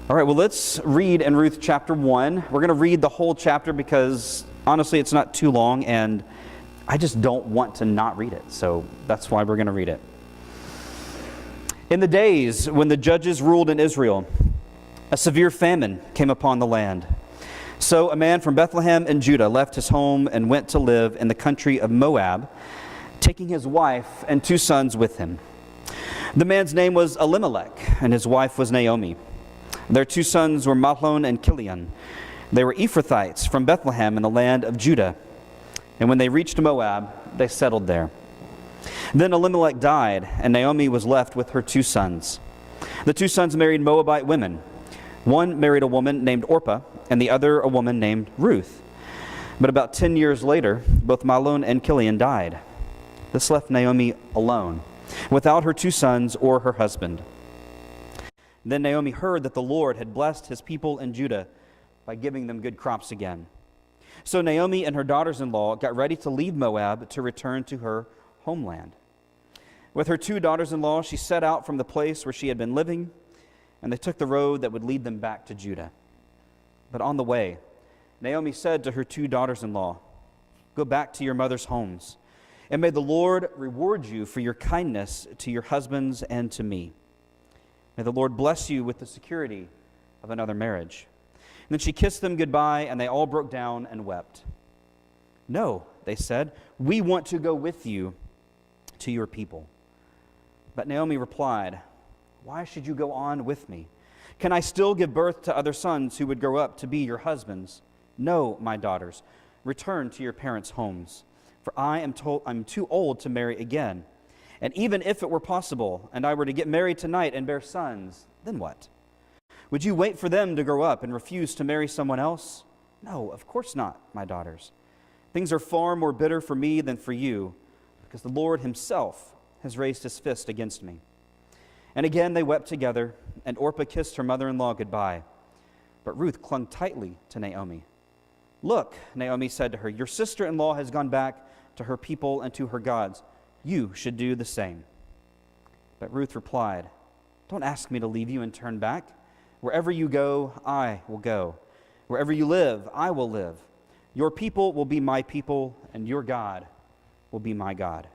All right, well, let's read in Ruth chapter 1. We're going to read the whole chapter because, honestly, it's not too long, and I just don't want to not read it. So that's why we're going to read it. In the days when the judges ruled in Israel, a severe famine came upon the land. So a man from Bethlehem in Judah left his home and went to live in the country of Moab, taking his wife and 2 sons with him. The man's name was Elimelech, and his wife was Naomi. Their 2 sons were Mahlon and Chilion. They were Ephrathites from Bethlehem in the land of Judah. And when they reached Moab, they settled there. Then Elimelech died, and Naomi was left with her 2 sons. The 2 sons married Moabite women. One married a woman named Orpah, and the other a woman named Ruth. But about 10 years later, both Mahlon and Chilion died. This left Naomi alone, without her 2 sons or her husband. Then Naomi heard that the Lord had blessed his people in Judah by giving them good crops again. So Naomi and her daughters-in-law got ready to leave Moab to return to her homeland. With her 2 daughters-in-law, she set out from the place where she had been living, and they took the road that would lead them back to Judah. But on the way, Naomi said to her 2 daughters-in-law, "Go back to your mother's homes, and may the Lord reward you for your kindness to your husbands and to me. May the Lord bless you with the security of another marriage." And then she kissed them goodbye, and they all broke down and wept. "No," they said, "we want to go with you to your people." But Naomi replied, "Why should you go on with me? Can I still give birth to other sons who would grow up to be your husbands? No, my daughters, return to your parents' homes, for I'm too old to marry again. And even if it were possible, and I were to get married tonight and bear sons, then what? Would you wait for them to grow up and refuse to marry someone else? No, of course not, my daughters. Things are far more bitter for me than for you, because the Lord himself has raised his fist against me." And again they wept together, and Orpah kissed her mother-in-law goodbye. But Ruth clung tightly to Naomi. "Look," Naomi said to her, "your sister-in-law has gone back to her people and to her gods. You should do the same." But Ruth replied, "Don't ask me to leave you and turn back. Wherever you go, I will go. Wherever you live, I will live. Your people will be my people, and your God will be my God.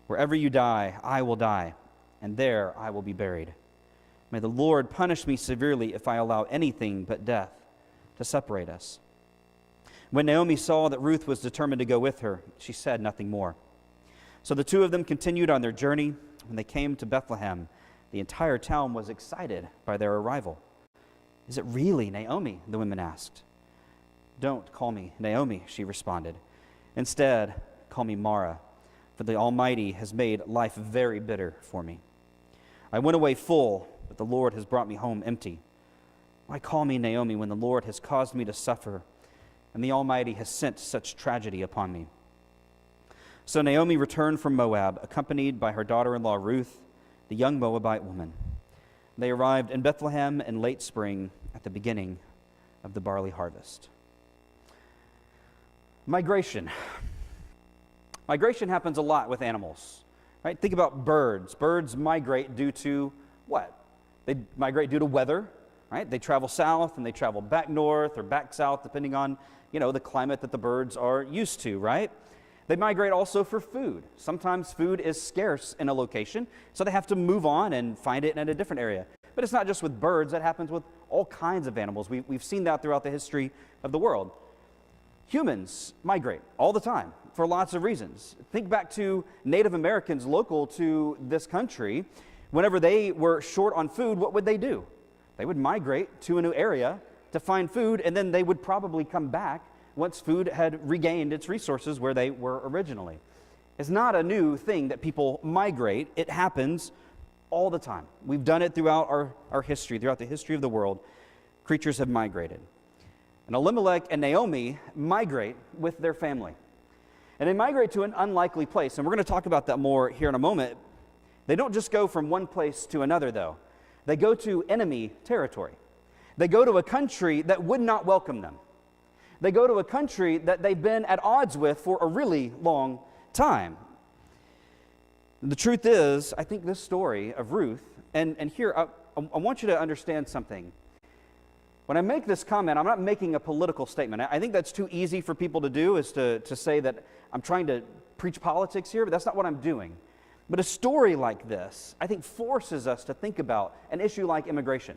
Wherever you die, I will die, and there I will be buried. May the Lord punish me severely if I allow anything but death to separate us." When Naomi saw that Ruth was determined to go with her, she said nothing more. So the 2 of them continued on their journey. When they came to Bethlehem, the entire town was excited by their arrival. "Is it really Naomi?" the women asked. "Don't call me Naomi," she responded. "Instead, call me Mara, for the Almighty has made life very bitter for me. I went away full, but the Lord has brought me home empty. Why call me Naomi when the Lord has caused me to suffer, and the Almighty has sent such tragedy upon me?" So Naomi returned from Moab, accompanied by her daughter-in-law Ruth, the young Moabite woman. They arrived in Bethlehem in late spring at the beginning of the barley harvest. Migration. Migration happens a lot with animals, right? Think about birds. Birds migrate due to what? They migrate due to weather, right? They travel south and they travel back north or back south, depending on, the climate that the birds are used to, right? They migrate also for food. Sometimes food is scarce in a location, so they have to move on and find it in a different area. But it's not just with birds. That happens with all kinds of animals. We've seen that throughout the history of the world. Humans migrate all the time for lots of reasons. Think back to Native Americans local to this country. Whenever they were short on food, what would they do? They would migrate to a new area to find food, and then they would probably come back once food had regained its resources where they were originally. It's not a new thing that people migrate. It happens all the time. We've done it throughout our history, throughout the history of the world. Creatures have migrated. And Elimelech and Naomi migrate with their family. And they migrate to an unlikely place. And we're going to talk about that more here in a moment. They don't just go from one place to another, though. They go to enemy territory. They go to a country that would not welcome them. They go to a country that they've been at odds with for a really long time. The truth is, I think this story of Ruth, and here, I want you to understand something. When I make this comment, I'm not making a political statement. I think that's too easy for people to do, is to say that I'm trying to preach politics here, but that's not what I'm doing. But a story like this, I think, forces us to think about an issue like immigration.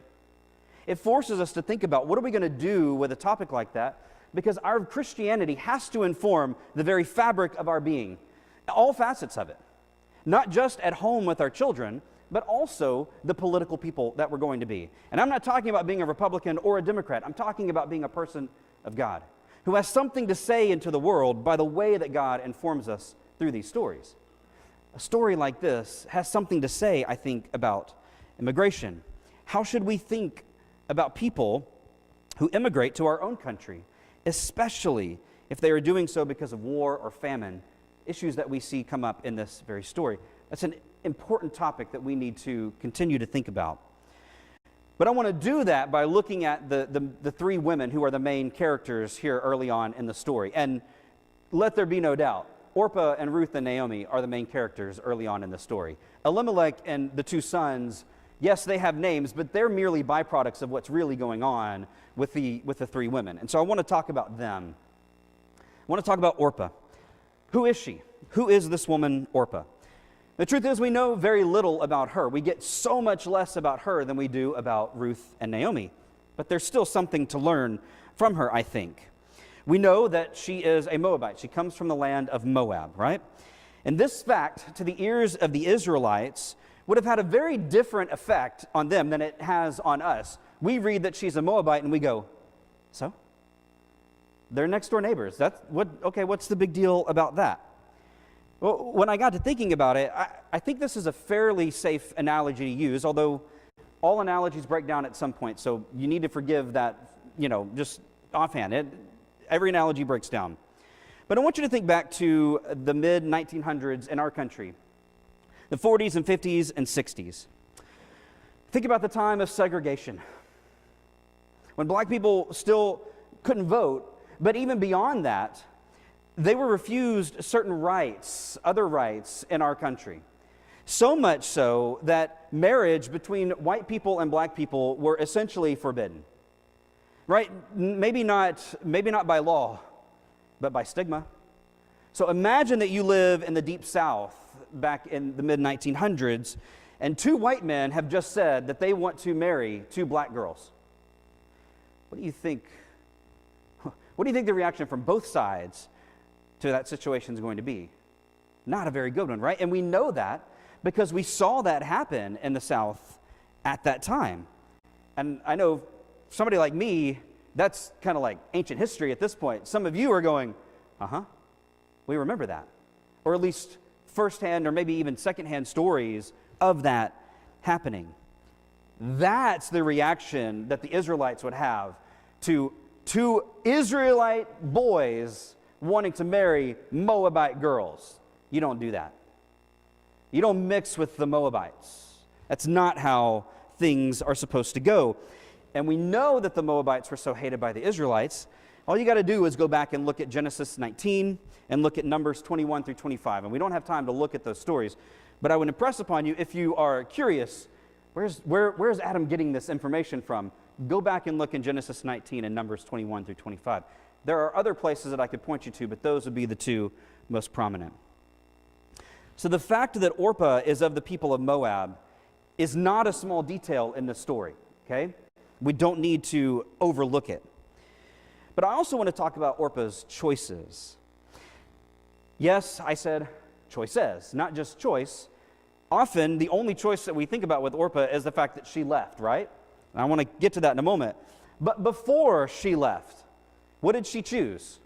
It forces us to think about, what are we going to do with a topic like that? Because our Christianity has to inform the very fabric of our being, all facets of it. Not just at home with our children, but also the political people that we're going to be. And I'm not talking about being a Republican or a Democrat. I'm talking about being a person of God, who has something to say into the world by the way that God informs us through these stories. A story like this has something to say, I think, about immigration. How should we think about people who immigrate to our own country, especially if they are doing so because of war or famine, issues that we see come up in this very story? That's an important topic that we need to continue to think about. But I want to do that by looking at the three women who are the main characters here early on in the story. And let there be no doubt, Orpah and Ruth and Naomi are the main characters early on in the story. Elimelech and the two sons, yes, they have names, but they're merely byproducts of what's really going on with the three women. And so I want to talk about them. I want to talk about Orpah. Who is she? Who is this woman, Orpah? The truth is, we know very little about her. We get so much less about her than we do about Ruth and Naomi. But there's still something to learn from her, I think. We know that she is a Moabite. She comes from the land of Moab, right? And this fact, to the ears of the Israelites, would have had a very different effect on them than it has on us. We read that she's a Moabite and we go, so? They're next door neighbors. What's the big deal about that? Well, when I got to thinking about it, I think this is a fairly safe analogy to use, although all analogies break down at some point, so you need to forgive that, just offhand. Every analogy breaks down. But I want you to think back to the mid-1900s in our country, the 40s and 50s and 60s. Think about the time of segregation, when black people still couldn't vote, but even beyond that, they were refused certain rights, other rights in our country. So much so that marriage between white people and black people were essentially forbidden. Right? Maybe not by law, but by stigma. So imagine that you live in the Deep South back in the mid-1900s, and two white men have just said that they want to marry two black girls. What do you think? What do you think the reaction from both sides to that situation is going to be? Not a very good one, right? And we know that because we saw that happen in the South at that time. And I know somebody like me, that's kind of like ancient history at this point. Some of you are going, we remember that. Or at least firsthand or maybe even secondhand stories of that happening. That's the reaction that the Israelites would have to two Israelite boys wanting to marry Moabite girls. You don't do that. You don't mix with the Moabites. That's not how things are supposed to go. And we know that the Moabites were so hated by the Israelites. All you got to do is go back and look at Genesis 19 and look at Numbers 21 through 25. And we don't have time to look at those stories. But I would impress upon you, if you are curious, where's Adam getting this information from? Go back and look in Genesis 19 and Numbers 21 through 25. There are other places that I could point you to, but those would be the two most prominent. So the fact that Orpah is of the people of Moab is not a small detail in this story, okay? We don't need to overlook it. But I also want to talk about Orpah's choices. Yes, I said choices, not just choice. Often, the only choice that we think about with Orpah is the fact that she left, right? And I want to get to that in a moment. But before she left, what did she choose?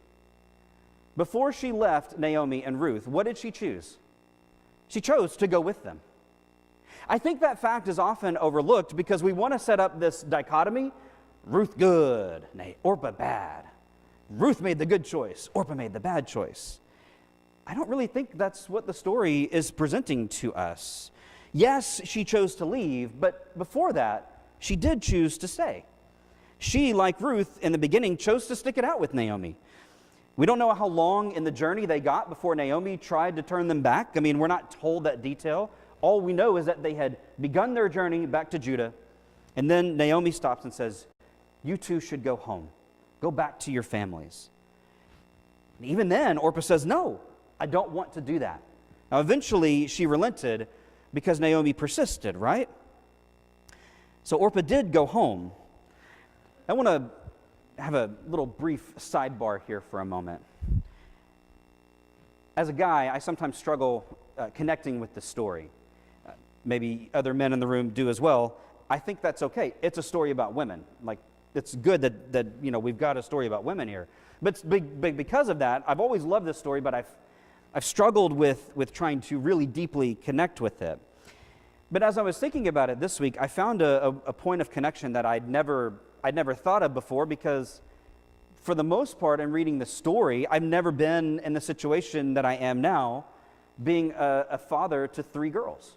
Before she left Naomi and Ruth, what did she choose? She chose to go with them. I think that fact is often overlooked because we want to set up this dichotomy. Ruth good, Orpah bad. Ruth made the good choice, Orpah made the bad choice. I don't really think that's what the story is presenting to us. Yes, she chose to leave, but before that, she did choose to stay. She, like Ruth in the beginning, chose to stick it out with Naomi. We don't know how long in the journey they got before Naomi tried to turn them back. I mean, we're not told that detail. All we know is that they had begun their journey back to Judah, and then Naomi stops and says, You two should go home. Go back to your families. And even then, Orpah says, no, I don't want to do that. Now, eventually, she relented because Naomi persisted, right? So Orpah did go home. I want to have a little brief sidebar here for a moment. As a guy, I sometimes struggle connecting with the story. Maybe other men in the room do as well. I think that's okay. It's a story about women. Like, it's good that we've got a story about women here. But because of that, I've always loved this story, but I've struggled with trying to really deeply connect with it. But as I was thinking about it this week, I found a point of connection that I'd never thought of before, because for the most part, in reading the story, I've never been in the situation that I am now, being a father to 3 girls.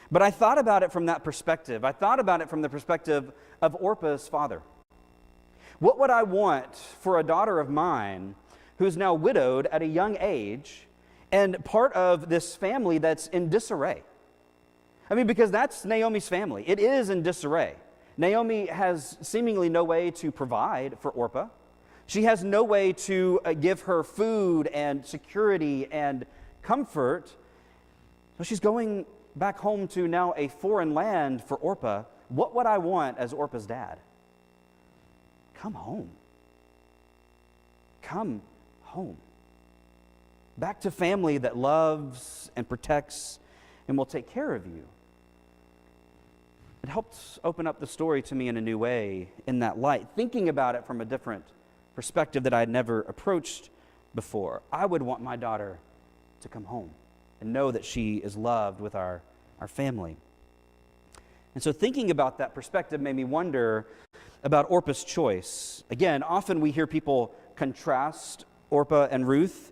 But I thought about it from that perspective. I thought about it from the perspective of Orpah's father. What would I want for a daughter of mine who's now widowed at a young age and part of this family that's in disarray? I mean, because that's Naomi's family. It is in disarray. Naomi has seemingly no way to provide for Orpah. She has no way to give her food and security and comfort. So she's going back home to now a foreign land for Orpah. What would I want as Orpah's dad? Come home. Come home. Back to family that loves and protects and will take care of you. It helped open up the story to me in a new way in that light, thinking about it from a different perspective that I had never approached before. I would want my daughter to come home and know that she is loved with our family. And so thinking about that perspective made me wonder about Orpah's choice. Again, often we hear people contrast Orpah and Ruth.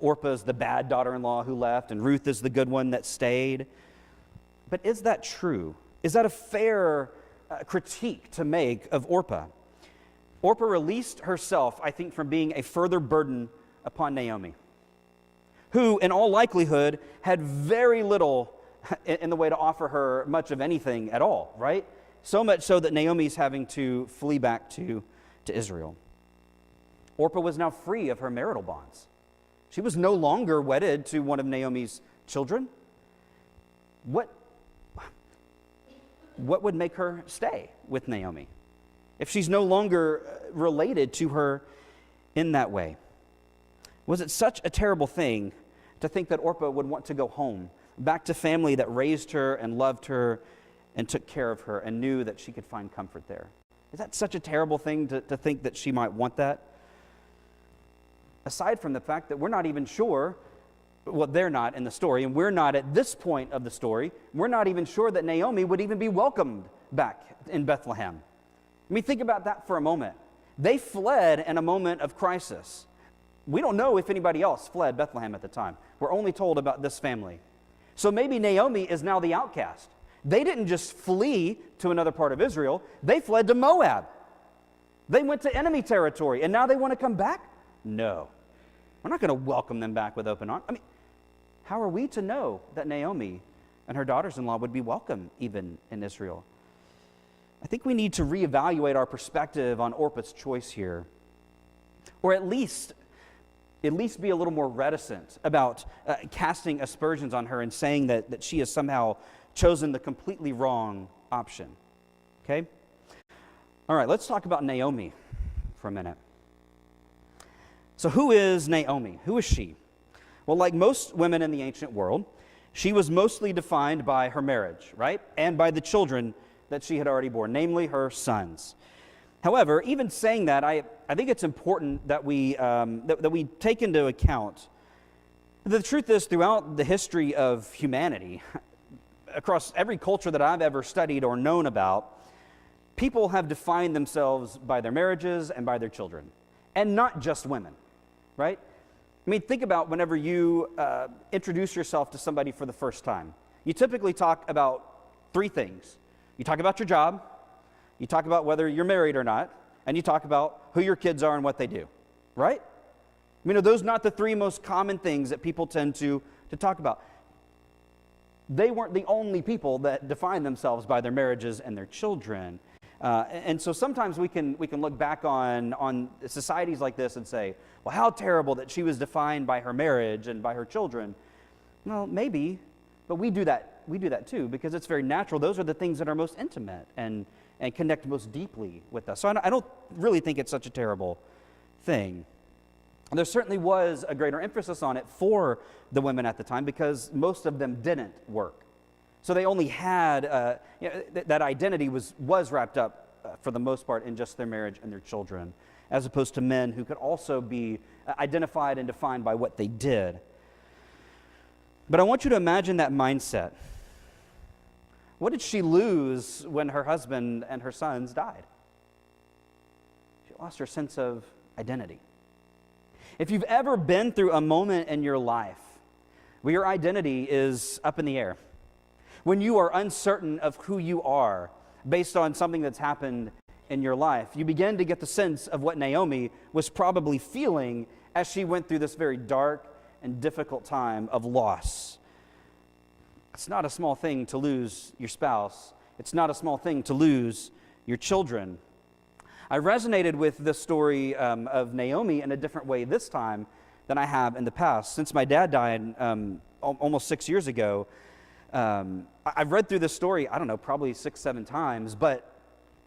Orpah's the bad daughter-in-law who left, and Ruth is the good one that stayed. But is that true? Is that a fair critique to make of Orpah? Orpah released herself, I think, from being a further burden upon Naomi, who, in all likelihood, had very little in the way to offer her much of anything at all, right? So much so that Naomi's having to flee back to Israel. Orpah was now free of her marital bonds. She was no longer wedded to one of Naomi's children. What would make her stay with Naomi if she's no longer related to her in that way? Was it such a terrible thing to think that Orpah would want to go home, back to family that raised her and loved her and took care of her and knew that she could find comfort there? Is that such a terrible thing to think that she might want that? Aside from the fact that we're not even sure, well, they're not in the story, and we're not at this point of the story, we're not even sure that Naomi would even be welcomed back in Bethlehem. I mean, think about that for a moment. They fled in a moment of crisis. We don't know if anybody else fled Bethlehem at the time. We're only told about this family. So maybe Naomi is now the outcast. They didn't just flee to another part of Israel. They fled to Moab. They went to enemy territory, and now they want to come back? No. We're not going to welcome them back with open arms. I mean, how are we to know that Naomi and her daughters-in-law would be welcome even in Israel? I think we need to reevaluate our perspective on Orpah's choice here, or at least be a little more reticent about casting aspersions on her and saying that she has somehow chosen the completely wrong option. Okay? All right, let's talk about Naomi for a minute. So who is Naomi? Who is she? Well, like most women in the ancient world, she was mostly defined by her marriage, right? And by the children that she had already borne, namely her sons. However, even saying that, I think it's important that we take into account the truth is, throughout the history of humanity, across every culture that I've ever studied or known about, people have defined themselves by their marriages and by their children, and not just women, right? I mean, think about whenever you introduce yourself to somebody for the first time. You typically talk about 3 things. You talk about your job, you talk about whether you're married or not, and you talk about who your kids are and what they do, right? I mean, are those not the 3 most common things that people tend to talk about? They weren't the only people that defined themselves by their marriages and their children. And so sometimes we can look back on societies like this and say, well, how terrible that she was defined by her marriage and by her children. Well, maybe, but we do that too, because it's very natural. Those are the things that are most intimate and connect most deeply with us. So I don't really think it's such a terrible thing. There certainly was a greater emphasis on it for the women at the time because most of them didn't work. So they only had, that identity was wrapped up for the most part in just their marriage and their children, as opposed to men who could also be identified and defined by what they did. But I want you to imagine that mindset. What did she lose when her husband and her sons died? She lost her sense of identity. If you've ever been through a moment in your life where your identity is up in the air, when you are uncertain of who you are based on something that's happened in your life, you begin to get the sense of what Naomi was probably feeling as she went through this very dark and difficult time of loss. It's not a small thing to lose your spouse. It's not a small thing to lose your children. I resonated with the story of Naomi in a different way this time than I have in the past. Since my dad died almost 6 years ago, I've read through this story, I don't know, probably 6-7 times, but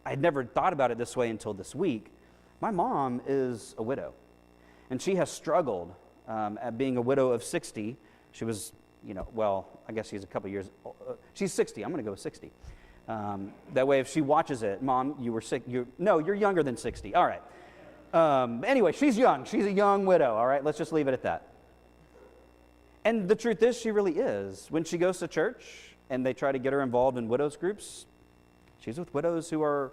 I'd never thought about it this way until this week. My mom is a widow, and she has struggled at being a widow of 60. She was, I guess she's a couple years, she's 60, I'm going to go with 60. That way, if she watches it, Mom, you were sick. You're younger than 60. All right. Anyway, she's young. She's a young widow. All right. Let's just leave it at that. And the truth is, she really is. When she goes to church and they try to get her involved in widows groups, she's with widows who are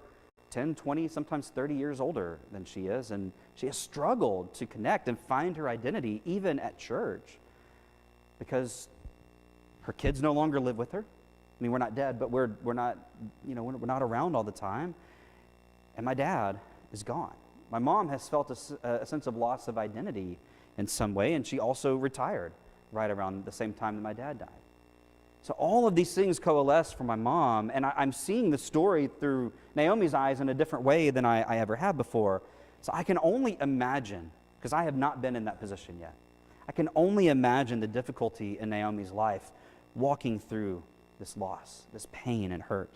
10, 20, sometimes 30 years older than she is. And she has struggled to connect and find her identity even at church because her kids no longer live with her. I mean, we're not dead, but we're not around all the time. And my dad is gone. My mom has felt a sense of loss of identity in some way, and she also retired right around the same time that my dad died. So all of these things coalesce for my mom, and I'm seeing the story through Naomi's eyes in a different way than I ever have before. So I can only imagine, because I have not been in that position yet, I can only imagine the difficulty in Naomi's life walking through this loss, this pain and hurt.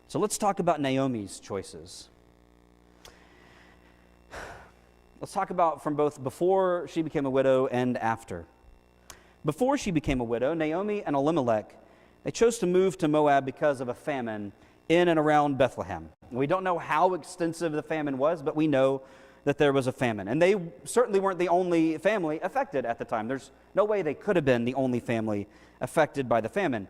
So let's talk about Naomi's choices. Let's talk about from both before she became a widow and after. Before she became a widow, Naomi and Elimelech, they chose to move to Moab because of a famine in and around Bethlehem. We don't know how extensive the famine was, but we know that there was a famine. And they certainly weren't the only family affected at the time. There's no way they could have been the only family affected by the famine.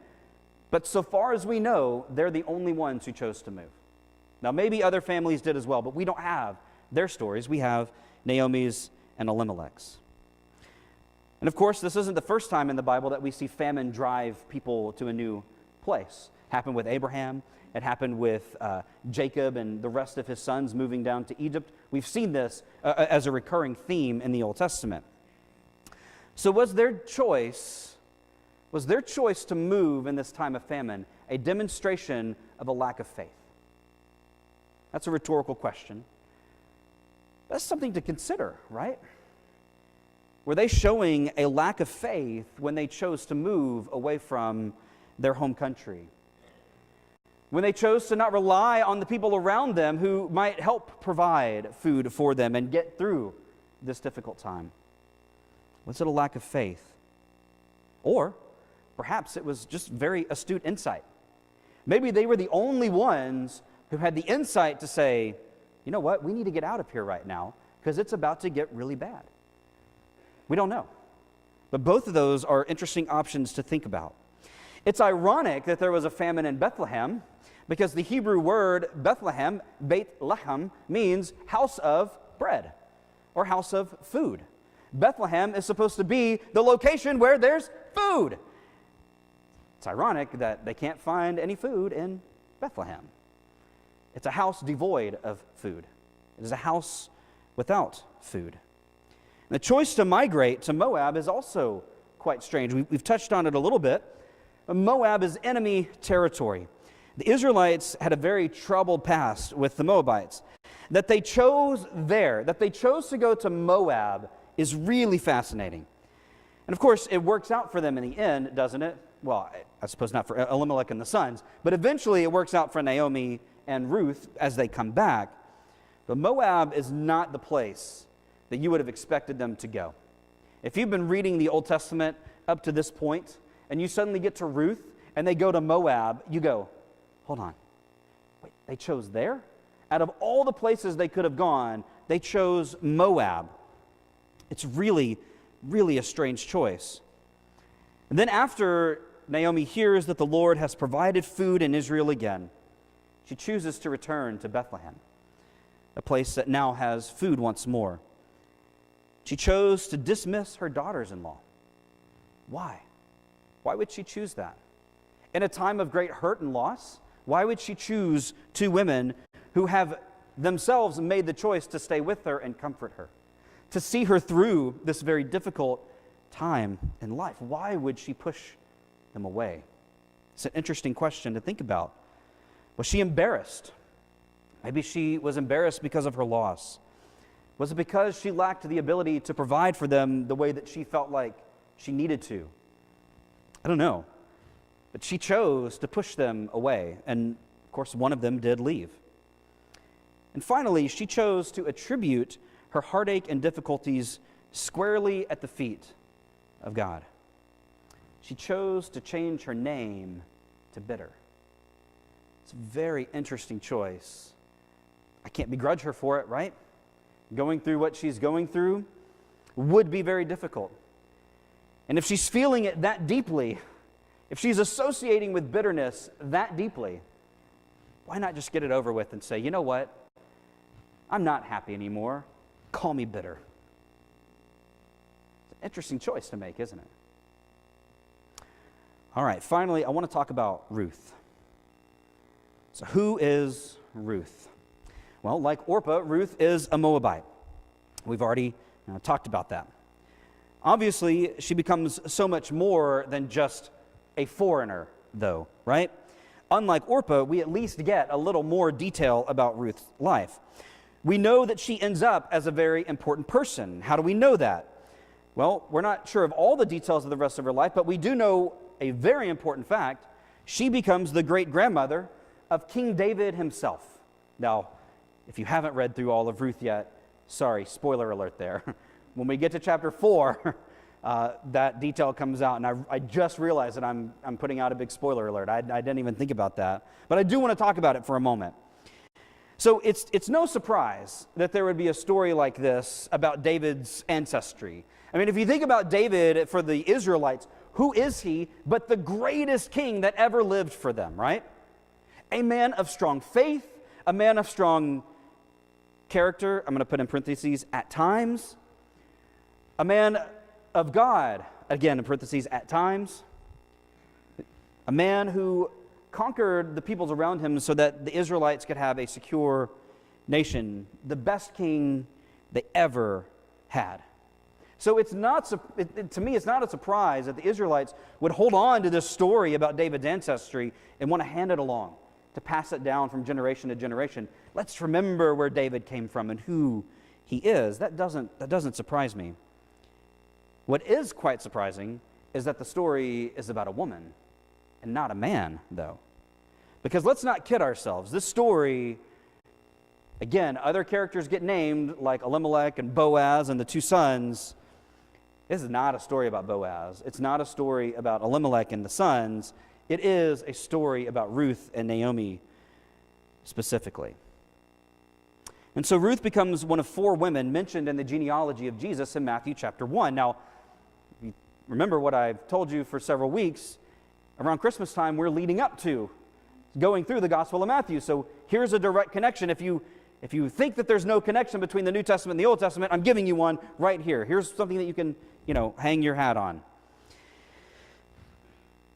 But so far as we know, they're the only ones who chose to move. Now, maybe other families did as well, but we don't have their stories. We have Naomi's and Elimelech's. And of course, this isn't the first time in the Bible that we see famine drive people to a new place. It happened with Abraham. It happened with Jacob and the rest of his sons moving down to Egypt. We've seen this as a recurring theme in the Old Testament. So was their choice to move in this time of famine a demonstration of a lack of faith? That's a rhetorical question. That's something to consider, right? Were they showing a lack of faith when they chose to move away from their home country? When they chose to not rely on the people around them who might help provide food for them and get through this difficult time? Was it a lack of faith? Or perhaps it was just very astute insight. Maybe they were the only ones who had the insight to say, you know what, we need to get out of here right now because it's about to get really bad. We don't know. But both of those are interesting options to think about. It's ironic that there was a famine in Bethlehem because the Hebrew word Bethlehem, Beit Lehem, means house of bread or house of food. Bethlehem is supposed to be the location where there's food. It's ironic that they can't find any food in Bethlehem. It's a house devoid of food. It is a house without food. The choice to migrate to Moab is also quite strange. We've touched on it a little bit. Moab is enemy territory. The Israelites had a very troubled past with the Moabites. That they chose to go to Moab is really fascinating. And of course, it works out for them in the end, doesn't it? Well, I suppose not for Elimelech and the sons, but eventually it works out for Naomi and Ruth as they come back. But Moab is not the place that you would have expected them to go. If you've been reading the Old Testament up to this point, and you suddenly get to Ruth, and they go to Moab, you go, hold on, wait, they chose there? Out of all the places they could have gone, they chose Moab. It's really, really a strange choice. And then after Naomi hears that the Lord has provided food in Israel again, she chooses to return to Bethlehem, a place that now has food once more. She chose to dismiss her daughters-in-law. Why? Why would she choose that? In a time of great hurt and loss, why would she choose two women who have themselves made the choice to stay with her and comfort her, to see her through this very difficult time in life? Why would she push them away? It's an interesting question to think about. Was she embarrassed? Maybe she was embarrassed because of her loss. Was it because she lacked the ability to provide for them the way that she felt like she needed to? I don't know. But she chose to push them away. And of course, one of them did leave. And finally, she chose to attribute her heartache and difficulties squarely at the feet of God. She chose to change her name to Bitter. It's a very interesting choice. I can't begrudge her for it, right? Going through what she's going through would be very difficult. And if she's feeling it that deeply, if she's associating with bitterness that deeply, why not just get it over with and say, you know what? I'm not happy anymore. Call me bitter. It's an interesting choice to make, isn't it? All right, finally, I want to talk about Ruth. So who is Ruth? Well, like Orpah, Ruth is a Moabite. We've already talked about that. Obviously, she becomes so much more than just a foreigner, though, right? Unlike Orpah, we at least get a little more detail about Ruth's life. We know that she ends up as a very important person. How do we know that? Well, we're not sure of all the details of the rest of her life, but we do know a very important fact. She becomes the great-grandmother of King David himself. Now, if you haven't read through all of Ruth yet, sorry, spoiler alert there. When we get to chapter 4, that detail comes out, and I just realized that I'm putting out a big spoiler alert. I didn't even think about that. But I do want to talk about it for a moment. So it's no surprise that there would be a story like this about David's ancestry. I mean, if you think about David for the Israelites, who is he but the greatest king that ever lived for them, right? A man of strong faith, a man of strong character, I'm going to put in parentheses, at times. A man of God, again in parentheses, at times. A man who conquered the peoples around him so that the Israelites could have a secure nation, the best king they ever had. So it's not, to me, it's not a surprise that the Israelites would hold on to this story about David's ancestry and want to hand it along, to pass it down from generation to generation. Let's remember where David came from and who he is. That doesn't surprise me. What is quite surprising is that the story is about a woman and not a man, though. Because let's not kid ourselves. This story, again, other characters get named like Elimelech and Boaz and the two sons. This is not a story about Boaz. It's not a story about Elimelech and the sons. It is a story about Ruth and Naomi specifically. And so Ruth becomes one of 4 women mentioned in the genealogy of Jesus in Matthew chapter 1. Now, remember what I've told you for several weeks. Around Christmas time, we're leading up to going through the Gospel of Matthew. So here's a direct connection. If you think that there's no connection between the New Testament and the Old Testament, I'm giving you one right here. Here's something that you can, hang your hat on.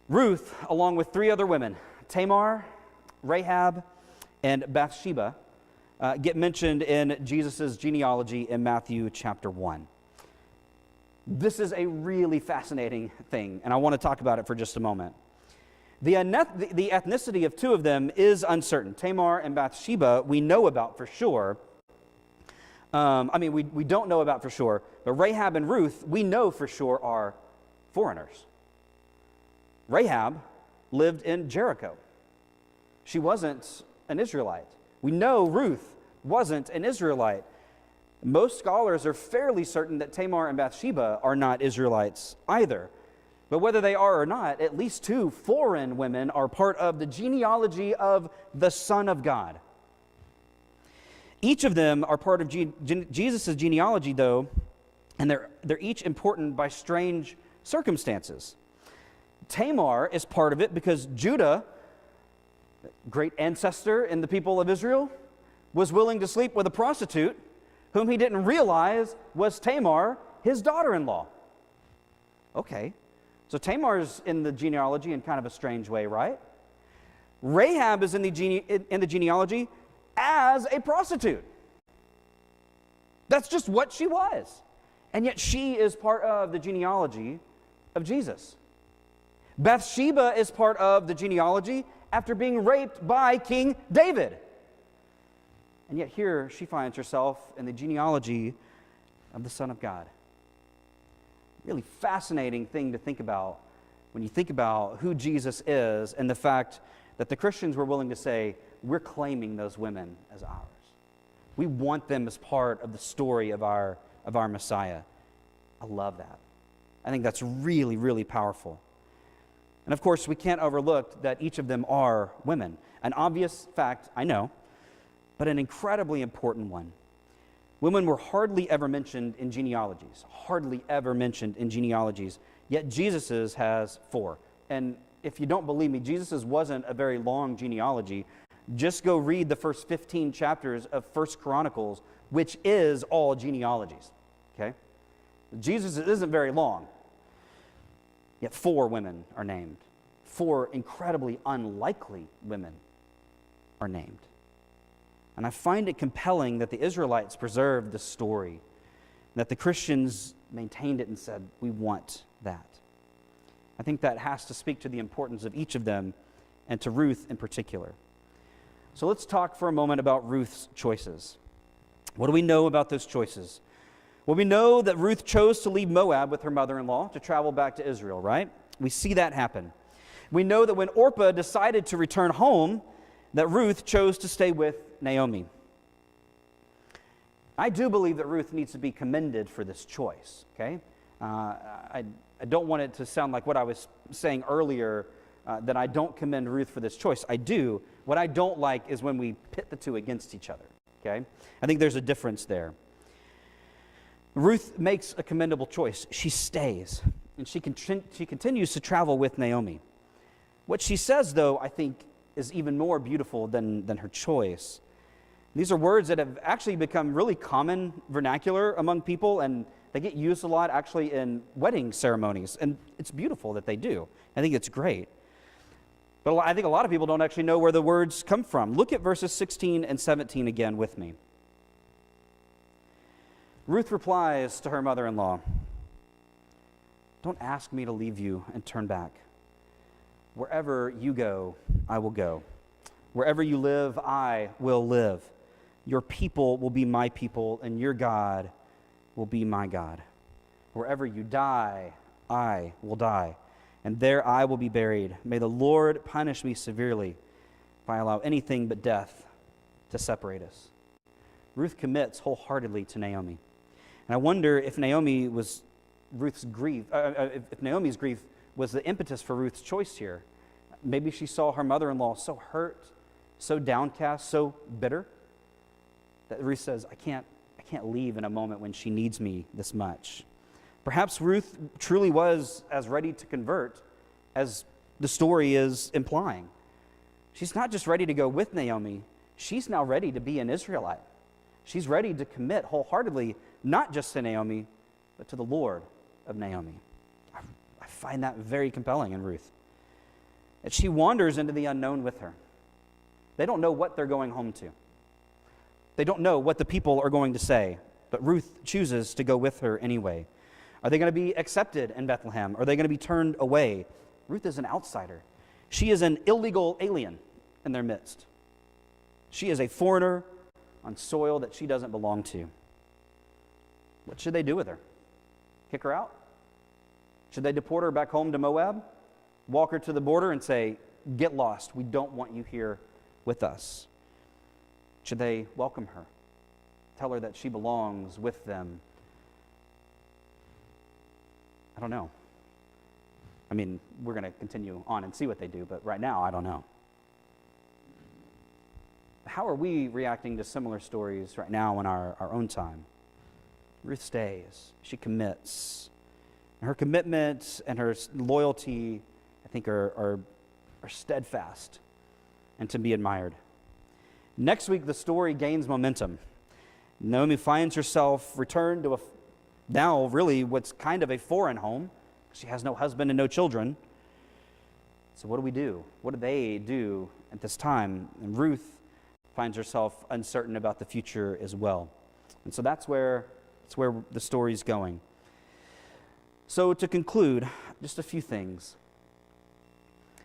Ruth, along with 3 other women, Tamar, Rahab, and Bathsheba, get mentioned in Jesus' genealogy in Matthew chapter 1. This is a really fascinating thing, and I want to talk about it for just a moment. The ethnicity of two of them is uncertain. Tamar and Bathsheba, we know about for sure. We don't know about for sure, but Rahab and Ruth, we know for sure are foreigners. Rahab lived in Jericho. She wasn't an Israelite. We know Ruth wasn't an Israelite. Most scholars are fairly certain that Tamar and Bathsheba are not Israelites either. But whether they are or not, at least two foreign women are part of the genealogy of the Son of God. Each of them are part of Jesus' genealogy, though, and they're each important by strange circumstances. Tamar is part of it because Judah, great ancestor in the people of Israel, was willing to sleep with a prostitute whom he didn't realize was Tamar, his daughter-in-law. Okay, so Tamar's in the genealogy in kind of a strange way, right? Rahab is in the genealogy as a prostitute. That's just what she was. And yet she is part of the genealogy of Jesus. Bathsheba is part of the genealogy after being raped by King David. And yet here she finds herself in the genealogy of the Son of God. Really fascinating thing to think about when you think about who Jesus is and the fact that the Christians were willing to say, we're claiming those women as ours. We want them as part of the story of our Messiah. I love that. I think that's really, really powerful. And of course, we can't overlook that each of them are women. An obvious fact, I know, but an incredibly important one. Women were hardly ever mentioned in genealogies, yet Jesus's has 4. And if you don't believe me, Jesus's wasn't a very long genealogy. Just go read the first 15 chapters of 1 Chronicles, which is all genealogies, okay? Jesus isn't very long, yet 4 women are named. 4 incredibly unlikely women are named. And I find it compelling that the Israelites preserved the story, that the Christians maintained it and said, we want that. I think that has to speak to the importance of each of them and to Ruth in particular. So let's talk for a moment about Ruth's choices. What do we know about those choices? Well, we know that Ruth chose to leave Moab with her mother-in-law to travel back to Israel, right? We see that happen. We know that when Orpah decided to return home, that Ruth chose to stay with Naomi. I do believe that Ruth needs to be commended for this choice, okay? I don't want it to sound like what I was saying earlier, that I don't commend Ruth for this choice. I do. What I don't like is when we pit the two against each other, okay? I think there's a difference there. Ruth makes a commendable choice. She stays, and she continues to travel with Naomi. What she says, though, I think is even more beautiful than her choice. These are words that have actually become really common vernacular among people, and they get used a lot actually in wedding ceremonies, and it's beautiful that they do. I think it's great. But I think a lot of people don't actually know where the words come from. Look at verses 16 and 17 again with me. Ruth replies to her mother-in-law, "Don't ask me to leave you and turn back. Wherever you go, I will go. Wherever you live, I will live. Your people will be my people, and your God will be my God. Wherever you die, I will die, and there I will be buried. May the Lord punish me severely if I allow anything but death to separate us." Ruth commits wholeheartedly to Naomi. And I wonder if Naomi's grief was the impetus for Ruth's choice here. Maybe she saw her mother-in-law so hurt, so downcast, so bitter, that Ruth says, I can't leave in a moment when she needs me this much. Perhaps Ruth truly was as ready to convert as the story is implying. She's not just ready to go with Naomi, she's now ready to be an Israelite. She's ready to commit wholeheartedly, not just to Naomi, but to the Lord of Naomi. I find that very compelling in Ruth. That she wanders into the unknown with her. They don't know what they're going home to. They don't know what the people are going to say, but Ruth chooses to go with her anyway. Are they going to be accepted in Bethlehem? Are they going to be turned away? Ruth is an outsider. She is an illegal alien in their midst. She is a foreigner on soil that she doesn't belong to. What should they do with her? Kick her out? Should they deport her back home to Moab? Walk her to the border and say, get lost. We don't want you here with us. Should they welcome her? Tell her that she belongs with them? I don't know. I mean, we're going to continue on and see what they do, but right now, I don't know. How are we reacting to similar stories right now in our own time? Ruth stays. She commits. And her commitment and her loyalty, I think, are steadfast and to be admired. Next week, the story gains momentum. Naomi finds herself returned to now really what's kind of a foreign home. She has no husband and no children. So what do we do? What do they do at this time? And Ruth finds herself uncertain about the future as well. And so that's where the story's going. So to conclude, just a few things.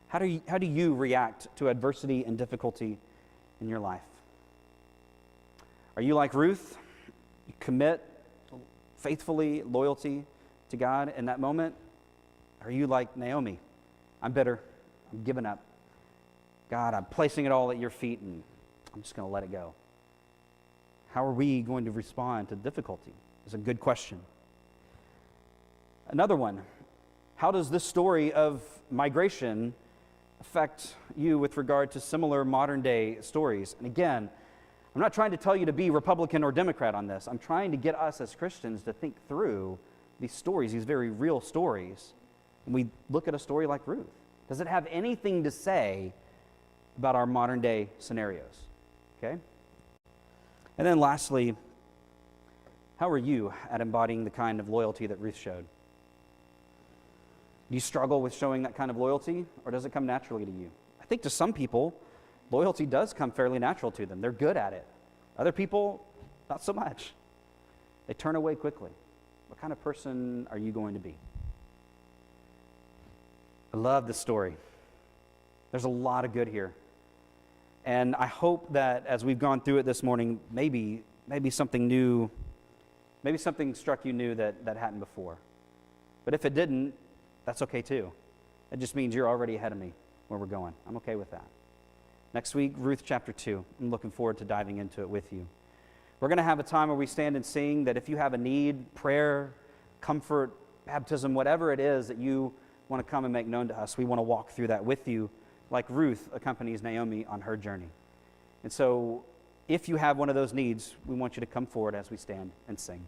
How do you react to adversity and difficulty in your life? Are you like Ruth? You commit faithfully, loyalty to God in that moment? Are you like Naomi? I'm bitter. I'm giving up. God, I'm placing it all at your feet and I'm just going to let it go. How are we going to respond to difficulty? Is a good question. Another one, how does this story of migration affect you with regard to similar modern day stories? And again, I'm not trying to tell you to be Republican or Democrat on this. I'm trying to get us as Christians to think through these stories, these very real stories. When we look at a story like Ruth, does it have anything to say about our modern day scenarios? Okay? And then lastly, how are you at embodying the kind of loyalty that Ruth showed? Do you struggle with showing that kind of loyalty, or does it come naturally to you? I think to some people, loyalty does come fairly natural to them. They're good at it. Other people, not so much. They turn away quickly. What kind of person are you going to be? I love this story. There's a lot of good here. And I hope that as we've gone through it this morning, maybe something new, maybe something struck you new that hadn't before. But if it didn't, that's okay too. It just means you're already ahead of me where we're going. I'm okay with that. Next week, Ruth chapter 2. I'm looking forward to diving into it with you. We're going to have a time where we stand and sing that if you have a need, prayer, comfort, baptism, whatever it is that you want to come and make known to us, we want to walk through that with you like Ruth accompanies Naomi on her journey. And so if you have one of those needs, we want you to come forward as we stand and sing.